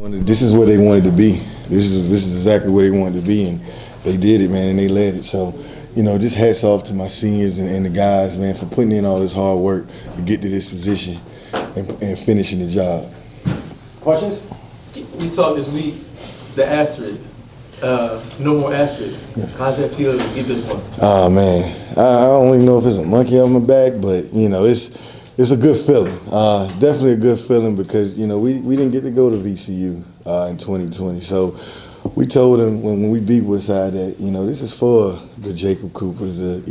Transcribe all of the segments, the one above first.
This is where they wanted to be. This is exactly where they wanted to be, and they did it, man, and they led it. So, just hats off to my seniors and the guys, man, for putting in all this hard work to get to this position and finishing the job. Questions? We talked this week, the asterisk. No more asterisks. How's that feel to get this one? Oh, man. I don't even know if it's a monkey off my back, but, it's a good feeling. It's definitely a good feeling because, we didn't get to go to VCU in 2020. So we told them when we beat Woodside that, this is for the Jacob Coopers, the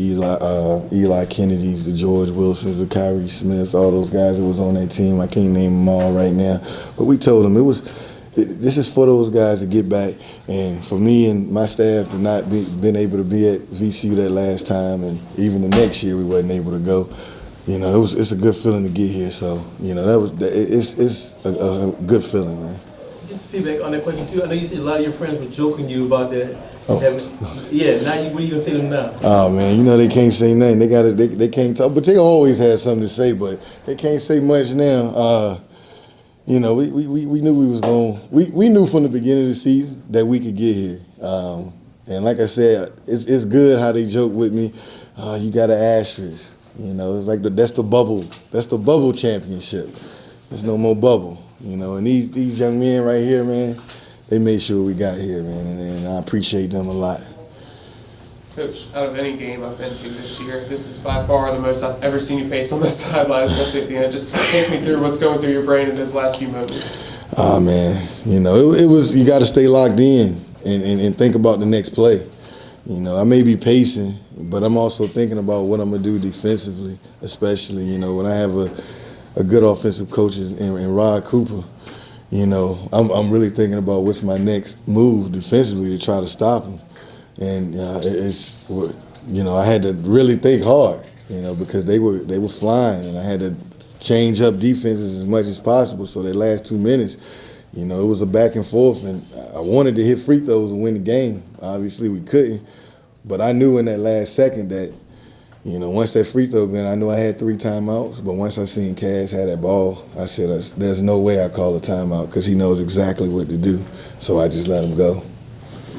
Eli Kennedys, the George Wilsons, the Kyrie Smiths, all those guys that was on that team. I can't name them all right now. But we told them this is for those guys to get back, and for me and my staff to not been able to be at VCU that last time, and even the next year we wasn't able to go. It's a good feeling to get here. So it's a good feeling, man. Just to feedback on that question too. I know you said a lot of your friends were joking you about that. Oh. Yeah. Now what are you gonna say to them now? Oh man, they can't say nothing. They can't talk, but they always had something to say, but they can't say much now. We knew we was going. We knew from the beginning of the season that we could get here. And like I said, it's good how they joke with me. You got an asterisk. It's like that's the bubble. That's the bubble championship. There's no more bubble. And these young men right here, man, they made sure we got here, man, and I appreciate them a lot. Coach, out of any game I've been to this year, this is by far the most I've ever seen you pace on the sideline, especially at the end. Just take me through what's going through your brain in those last few moments. Oh, man. It was, you got to stay locked in and think about the next play. I may be pacing, but I'm also thinking about what I'm going to do defensively, especially, when I have a good offensive coach in Rod Cooper. I'm really thinking about what's my next move defensively to try to stop him. And I had to really think hard, because they were flying, and I had to change up defenses as much as possible. So that last 2 minutes, it was a back and forth, and I wanted to hit free throws and win the game. Obviously, we couldn't, but I knew in that last second that, once that free throw went, I knew I had 3 timeouts. But once I seen Cash had that ball, I said, "There's no way I call a timeout because he knows exactly what to do." So I just let him go.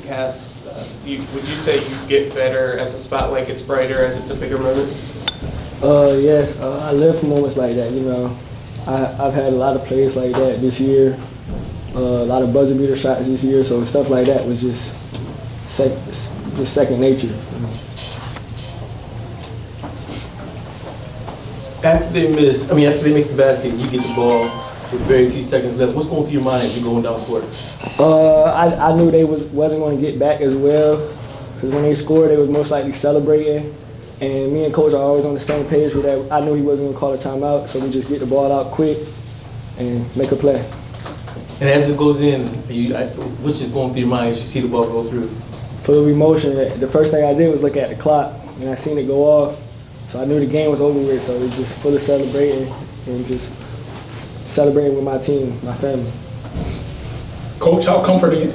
Cass, would you say you get better as the spotlight gets brighter, as it's a bigger moment? Yes, I live for moments like that. I've had a lot of plays like that this year, a lot of buzzer beater shots this year. So stuff like that was just second nature. After they make the basket, you get the ball with very few seconds left. What's going through your mind as you're going down court? I knew they wasn't going to get back as well, because when they scored, they was most likely celebrating. And me and Coach are always on the same page with that. I knew he wasn't going to call a timeout, so we just get the ball out quick and make a play. And as it goes in, what's just going through your mind as you see the ball go through? Full of emotion. The first thing I did was look at the clock, and I seen it go off. So I knew the game was over with, so it was just full of celebrating and just celebrating with my team, my family. Coach, how comforting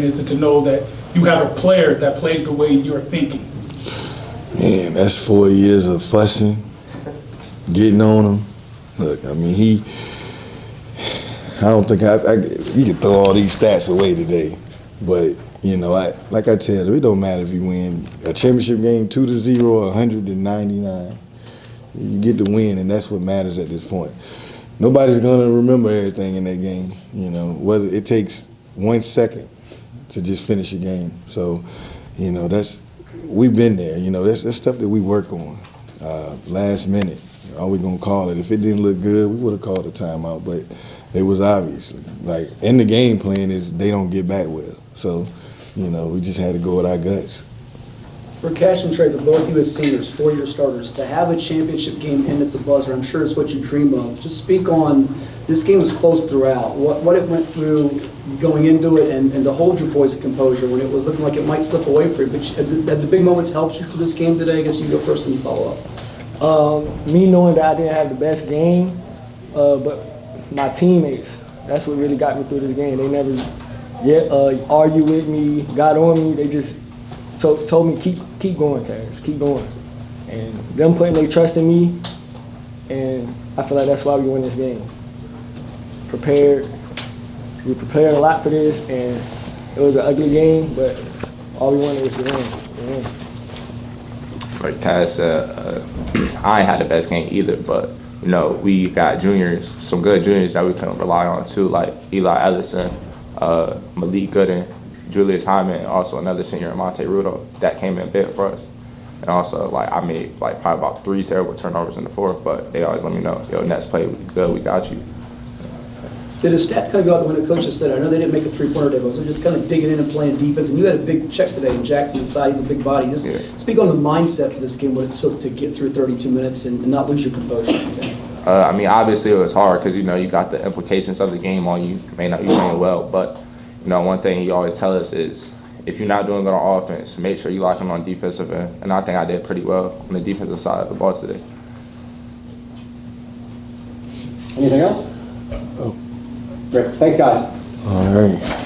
is it to know that you have a player that plays the way you're thinking? Man, that's 4 years of fussing, getting on him. Look, I mean, I don't think he could throw all these stats away today. But, like I tell you, it don't matter if you win a championship game 2-0 or 100-99. You get the win, and that's what matters at this point. Nobody's gonna remember everything in that game, whether it takes 1 second to just finish a game. So, we've been there. That's stuff that we work on. Last minute, are we gonna call it? If it didn't look good, we would have called a timeout. But it was obviously in the game plan is they don't get back well. So, we just had to go with our guts. For Cash and Trey, the both of you as seniors, 4-year starters, to have a championship game end at the buzzer, I'm sure it's what you dream of. Just speak on, this game was close throughout, what it went through going into it, and to hold your poise and composure when it was looking like it might slip away for you. But had the big moments helped you for this game today? I guess you go first and you follow up. Me knowing that I didn't have the best game, but my teammates, that's what really got me through this game. They never argue with me, got on me. They just told me keep going, Cass, keep going. And them putting their trust in me, and I feel like that's why we win this game. Prepared, We prepared a lot for this, and it was an ugly game, but all we wanted was to win. Like Taz said, I ain't had the best game either, but you know, we got juniors, some good juniors that we can rely on too, like Eli Ellison, Malik Gooden, Julius Hyman, and also another senior, Monte Rudo, that came in big for us. And also, like, I made like probably about 3 terrible turnovers in the fourth, but they always let me know, yo, next play, we good, we got you. Did his stats kind of go out the window? Coach just said, I know they didn't make a three-pointer today, but they're just kind of digging in and playing defense. And you had a big check today in Jackson inside. He's a big body. Just speak on the mindset for this game, what it took to get through 32 minutes and not lose your composure. I mean, obviously it was hard because, you know, you got the implications of the game on you. May not be playing well, but, you know, one thing he always tell us is if you're not doing good on offense, make sure you lock in on defensive end. And I think I did pretty well on the defensive side of the ball today. Anything else? Great. Thanks, guys. All right.